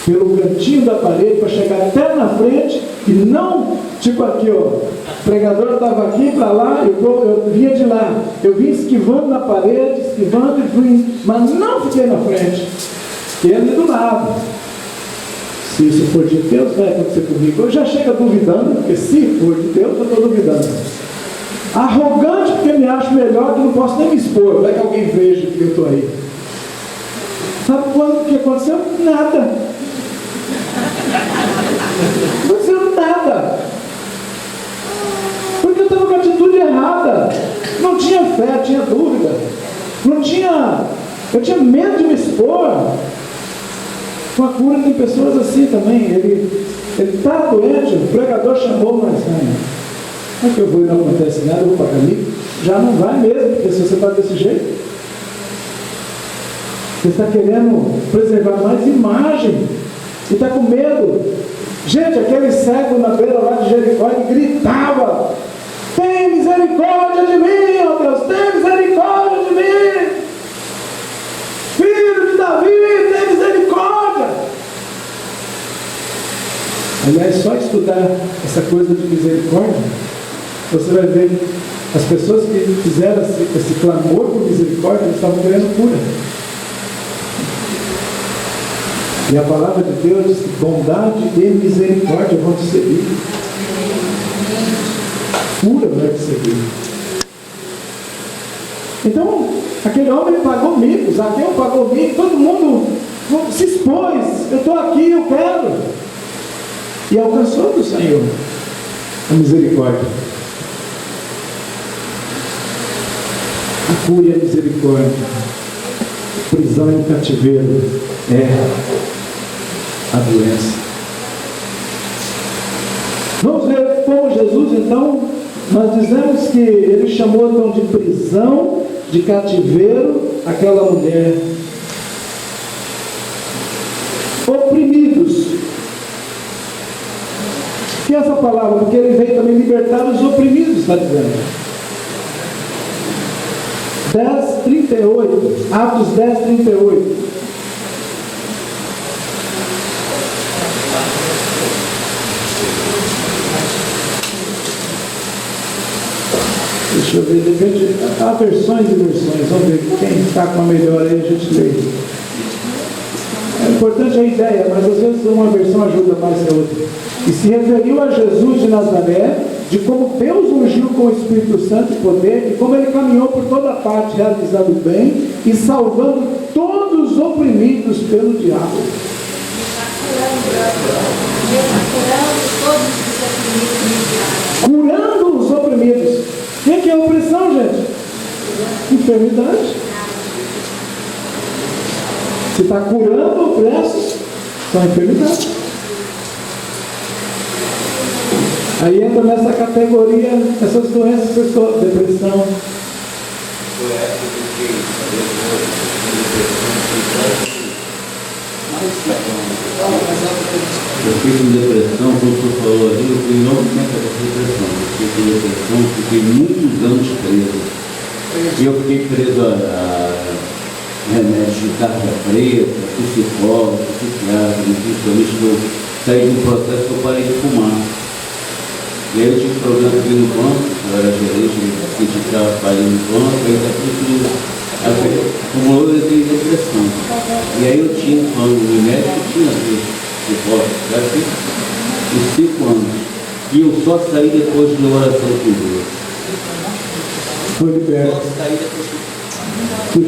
pelo cantinho da parede para chegar até na frente e não, tipo aqui, ó, o pregador estava aqui para lá, eu vinha de lá, eu vim esquivando na parede, esquivando e vim, mas não fiquei na frente, ele do lado. Se isso for de Deus, vai acontecer comigo. Eu já chego duvidando, porque se for de Deus, eu estou duvidando. Arrogante, porque me acho melhor, que não posso nem me expor, vai que alguém veja que eu estou aí. Sabe quando que aconteceu? Nada. Não aconteceu nada. Porque eu estava com a atitude errada. Não tinha fé, tinha dúvida. Eu tinha medo de me expor. Com a cura tem pessoas assim também. Ele está doente, o pregador chamou, mas não é que eu vou e não acontece nada, eu vou para caminho. Já não vai mesmo, porque se você está desse jeito, você está querendo preservar mais imagem e está com medo. Gente, aquele cego na beira lá de Jericó, ele gritava: tem misericórdia de mim, ó Deus, tem misericórdia de mim, filho de Davi, tem misericórdia. Aliás, só estudar essa coisa de misericórdia, você vai ver as pessoas que fizeram esse clamor por misericórdia, eles estavam querendo cura. E a palavra de Deus diz que bondade e misericórdia vão te seguir. Cura vai te seguir. Então, aquele homem pagou mico, Zaqueu pagou mico, todo mundo se expôs. Eu estou aqui, eu quero. E alcançou do Senhor a misericórdia. A cura e a misericórdia. Prisão e cativeiro é a doença. Vamos ver como Jesus, então, nós dizemos que ele chamou então de prisão, de cativeiro, aquela mulher. Oprimidos. Que é essa palavra? Porque ele veio também libertar os oprimidos, está dizendo. 10:38, Atos 10:38. Deixa eu ver, de repente, há versões e versões, vamos ver quem está com a melhor aí, a gente lê. É importante a ideia, mas às vezes uma versão ajuda mais que a outra. E se referiu a Jesus de Nazaré, de como Deus ungiu com o Espírito Santo e poder, e como ele caminhou por toda parte, realizando o bem e salvando todos os oprimidos pelo diabo. Curando os oprimidos. O que é opressão, gente? Enfermidade. Se está curando opressos, são enfermidades. Aí entra nessa categoria, essas doenças, depressão. Eu fiquei com depressão, como o senhor falou ali, eu fui 9 tempo com depressão. Eu fiquei com depressão, fiquei muitos anos preso. E eu fiquei preso a remédios de tarja preta, psicólogo, psiquiatra, nutricionista. Eu saí de um processo que eu parei de fumar. E aí eu tive problema aqui no banco, eu era gerente, de trabalho no banco, aí tudo acumulou e eu tenho depressão. E aí eu tinha um plano de médico, tinha psicólogo, já fiz uns 5 anos. E eu só saí depois de oração com Deus. Foi liberto. Só saí depois E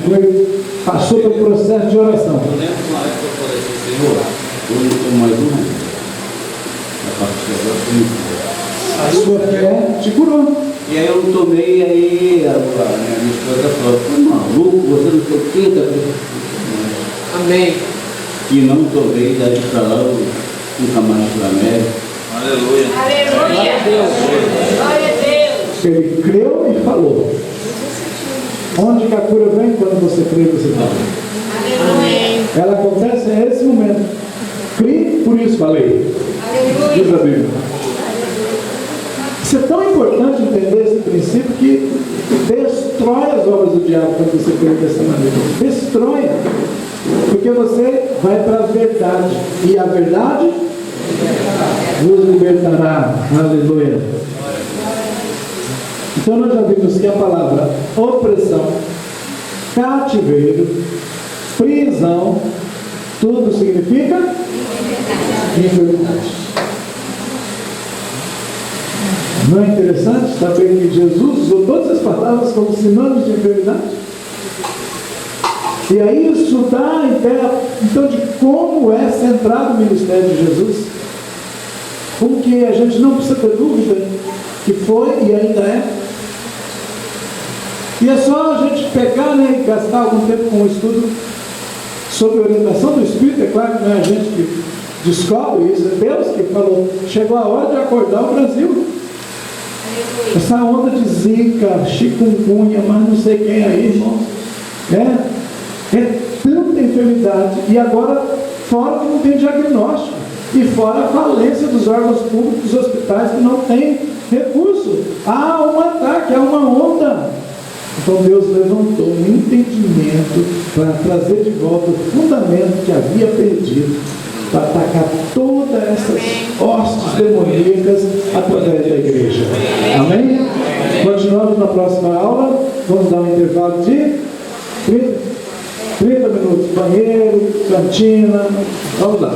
passou pelo processo de oração. Eu lembro uma vez que eu falei assim, Senhor, eu não tomo mais um remédio. A partir de agora eu me A sua fé te curou. E aí eu não tomei, e aí a minha esposa falou, foi maluco, você não sei o que, tá? Amém. E não tomei, daí pra lá, eu nunca mais fui a médico. Aleluia. Aleluia. Glória a Deus. Ele creu e falou. Onde que a cura vem? Quando você crê, você fala. Aleluia. Ela acontece nesse momento. Crê, por isso falei. Diz Aleluia. a Bíblia. Isso é tão importante entender esse princípio que destrói as obras do diabo quando você crê dessa maneira. Destrói. Porque você vai para a verdade. E a verdade vos libertará. Aleluia. Então nós já vimos que a palavra opressão, cativeiro, prisão Tudo significa enfermidade. Não é interessante saber que Jesus usou todas as palavras como sinônimos de enfermidade? E aí isso dá a ideia, então, de como é centrado o ministério de Jesus. Como que a gente não precisa ter dúvida que foi e ainda é. E é só a gente pegar, né, e gastar algum tempo com o estudo sobre a orientação do Espírito. É claro que não é a gente que descobre isso, é Deus que falou, chegou a hora de acordar o Brasil. Essa onda de zika, chikungunya, mas não sei quem aí, irmão. É tanta enfermidade. E agora, fora que não tem diagnóstico. E fora a falência dos órgãos públicos, dos hospitais que não tem recurso. Há um ataque, há uma onda. Então Deus levantou um entendimento para trazer de volta o fundamento que havia perdido, para atacar todas essas hostes demoníacas através da igreja. Amém? Continuamos na próxima aula. Vamos dar um intervalo de 30 minutos. Banheiro, cantina. Vamos lá.